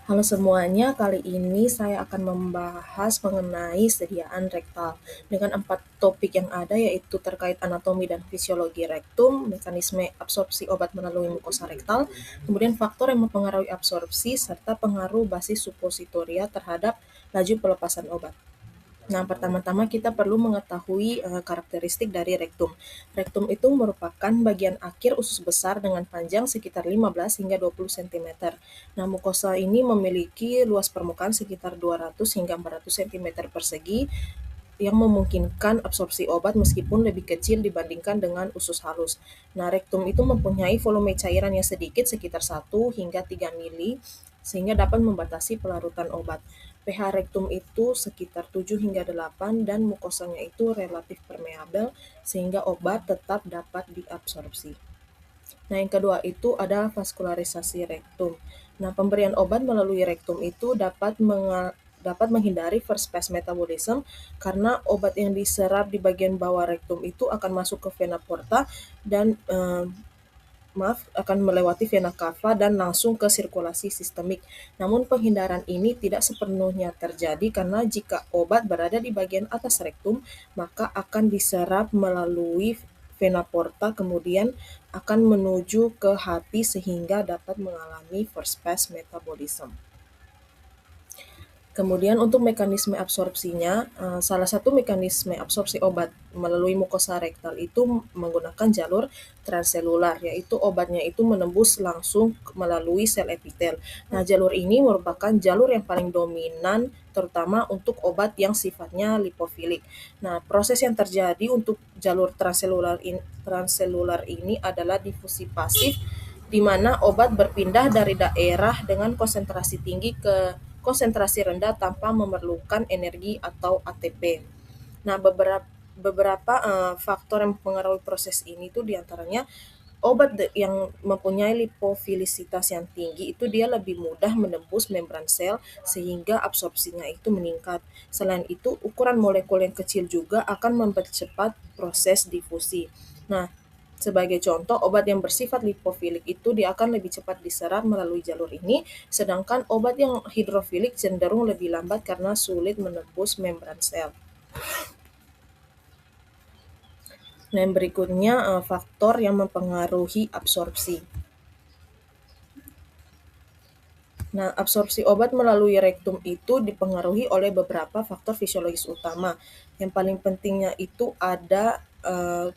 Halo semuanya, kali ini saya akan membahas mengenai sediaan rektal dengan 4 topik yang ada yaitu terkait anatomi dan fisiologi rektum, mekanisme absorpsi obat melalui mukosa rektal, kemudian faktor yang mempengaruhi absorpsi, serta pengaruh basis supositoria terhadap laju pelepasan obat. Nah, pertama-tama kita perlu mengetahui karakteristik dari rektum. Rektum itu merupakan bagian akhir usus besar dengan panjang sekitar 15 hingga 20 cm. Nah, mukosa ini memiliki luas permukaan sekitar 200 hingga 400 cm persegi yang memungkinkan absorpsi obat meskipun lebih kecil dibandingkan dengan usus halus. Nah, rektum itu mempunyai volume cairan yang sedikit sekitar 1 hingga 3 mili sehingga dapat membatasi pelarutan obat. pH rektum itu sekitar 7 hingga 8 dan mukosanya itu relatif permeabel sehingga obat tetap dapat diabsorpsi. Nah, yang kedua itu ada vaskularisasi rektum. Nah, pemberian obat melalui rektum itu dapat menghindari first pass metabolism karena obat yang diserap di bagian bawah rektum itu akan masuk ke vena porta dan akan melewati vena cava dan langsung ke sirkulasi sistemik. Namun penghindaran ini tidak sepenuhnya terjadi karena jika obat berada di bagian atas rektum, maka akan diserap melalui vena porta kemudian akan menuju ke hati sehingga dapat mengalami first pass metabolism. Kemudian untuk mekanisme absorpsinya, salah satu mekanisme absorpsi obat melalui mukosa rektal itu menggunakan jalur transselular, yaitu obatnya itu menembus langsung melalui sel epitel. Nah, jalur ini merupakan jalur yang paling dominan terutama untuk obat yang sifatnya lipofilik. Nah, proses yang terjadi untuk jalur transselular ini adalah difusi pasif di mana obat berpindah dari daerah dengan konsentrasi tinggi ke konsentrasi rendah tanpa memerlukan energi atau ATP. Nah, beberapa faktor yang mempengaruhi proses ini tuh diantaranya obat yang mempunyai lipofilisitas yang tinggi itu dia lebih mudah menembus membran sel sehingga absorpsinya itu meningkat. Selain itu, ukuran molekul yang kecil juga akan mempercepat proses difusi. Nah, sebagai contoh, obat yang bersifat lipofilik itu dia akan lebih cepat diserap melalui jalur ini, sedangkan obat yang hidrofilik cenderung lebih lambat karena sulit menembus membran sel. Nah, yang berikutnya faktor yang mempengaruhi absorpsi. Nah, absorpsi obat melalui rektum itu dipengaruhi oleh beberapa faktor fisiologis utama. Yang paling pentingnya itu ada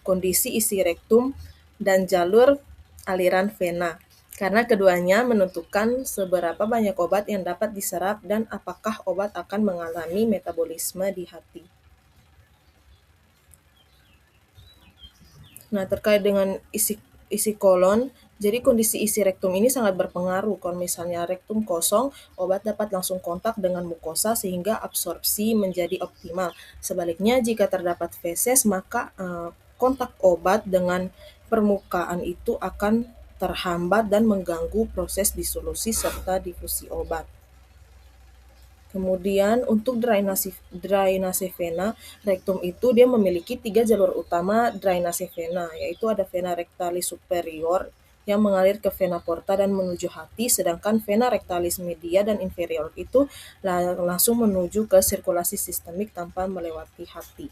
kondisi isi rektum dan jalur aliran vena. Karena keduanya menentukan seberapa banyak obat yang dapat diserap dan apakah obat akan mengalami metabolisme di hati. Nah, terkait dengan isi kolon, jadi kondisi isi rektum ini sangat berpengaruh. Kalau misalnya rektum kosong, obat dapat langsung kontak dengan mukosa sehingga absorpsi menjadi optimal. Sebaliknya, jika terdapat feses, maka kontak obat dengan permukaan itu akan terhambat dan mengganggu proses disolusi serta difusi obat. Kemudian untuk drainase vena, rektum itu dia memiliki 3 jalur utama drainase vena, yaitu ada vena rectalis superior yang mengalir ke vena porta dan menuju hati, sedangkan vena rectalis media dan inferior itu langsung menuju ke sirkulasi sistemik tanpa melewati hati.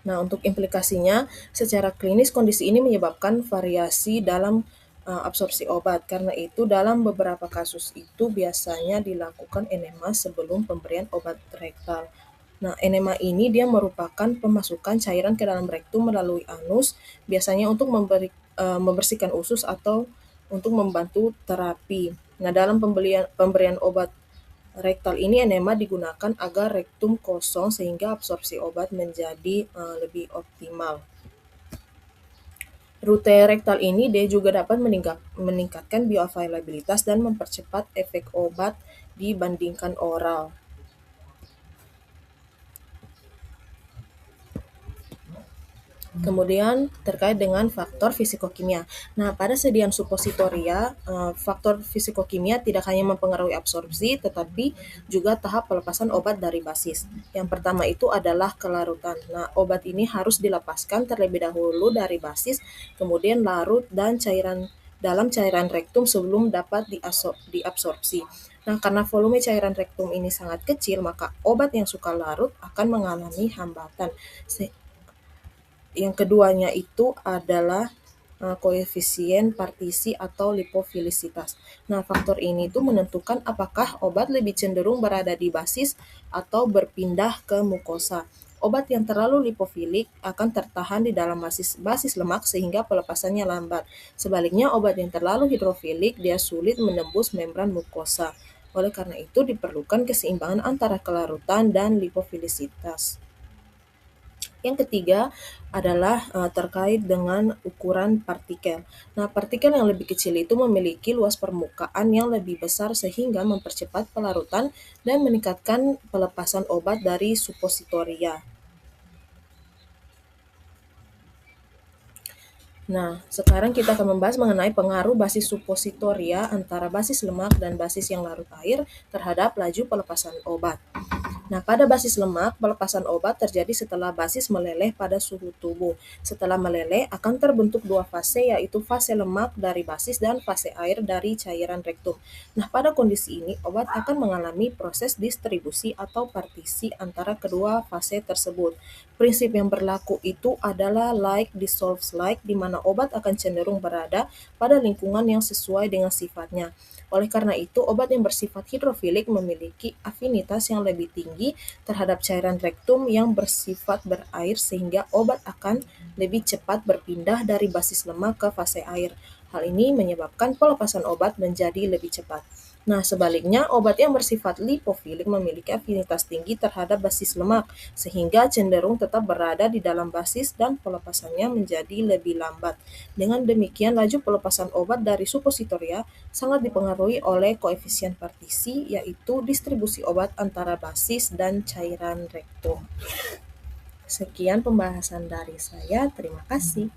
Nah, untuk implikasinya, secara klinis kondisi ini menyebabkan variasi dalam absorpsi obat. Karena itu, dalam beberapa kasus itu biasanya dilakukan enema sebelum pemberian obat rektal. Nah, enema ini dia merupakan pemasukan cairan ke dalam rektum melalui anus, biasanya untuk membersihkan usus atau untuk membantu terapi. Nah, dalam pemberian obat rektal ini enema digunakan agar rektum kosong sehingga absorpsi obat menjadi lebih optimal. Rute rektal ini dia juga dapat meningkatkan bioavailabilitas dan mempercepat efek obat dibandingkan oral. Kemudian terkait dengan faktor fisikokimia. Nah, pada sediaan supositoria, faktor fisikokimia tidak hanya mempengaruhi absorpsi, tetapi juga tahap pelepasan obat dari basis. Yang pertama itu adalah kelarutan. Nah, obat ini harus dilepaskan terlebih dahulu dari basis, kemudian larut dan cairan dalam cairan rektum sebelum dapat diabsorpsi. Nah, karena volume cairan rektum ini sangat kecil, maka obat yang suka larut akan mengalami hambatan. Yang keduanya itu adalah koefisien partisi atau lipofilisitas. Nah, faktor ini tuh menentukan apakah obat lebih cenderung berada di basis atau berpindah ke mukosa. Obat yang terlalu lipofilik akan tertahan di dalam basis lemak sehingga pelepasannya lambat. Sebaliknya, obat yang terlalu hidrofilik dia sulit menembus membran mukosa. Oleh karena itu diperlukan keseimbangan antara kelarutan dan lipofilisitas. Yang ketiga adalah terkait dengan ukuran partikel. Nah, partikel yang lebih kecil itu memiliki luas permukaan yang lebih besar sehingga mempercepat pelarutan dan meningkatkan pelepasan obat dari supositoria. Nah, sekarang kita akan membahas mengenai pengaruh basis supositoria antara basis lemak dan basis yang larut air terhadap laju pelepasan obat. Nah, pada basis lemak, pelepasan obat terjadi setelah basis meleleh pada suhu tubuh. Setelah meleleh, akan terbentuk dua fase, yaitu fase lemak dari basis dan fase air dari cairan rektum. Nah, pada kondisi ini, obat akan mengalami proses distribusi atau partisi antara kedua fase tersebut. Prinsip yang berlaku itu adalah like dissolves like, di mana obat akan cenderung berada pada lingkungan yang sesuai dengan sifatnya. Oleh karena itu, obat yang bersifat hidrofilik memiliki afinitas yang lebih tinggi terhadap cairan rektum yang bersifat berair sehingga obat akan lebih cepat berpindah dari basis lemak ke fase air. Hal ini menyebabkan pelepasan obat menjadi lebih cepat. Nah, sebaliknya, obat yang bersifat lipofilik memiliki afinitas tinggi terhadap basis lemak, sehingga cenderung tetap berada di dalam basis dan pelepasannya menjadi lebih lambat. Dengan demikian, laju pelepasan obat dari supositoria sangat dipengaruhi oleh koefisien partisi, yaitu distribusi obat antara basis dan cairan rektum. Sekian pembahasan dari saya, terima kasih.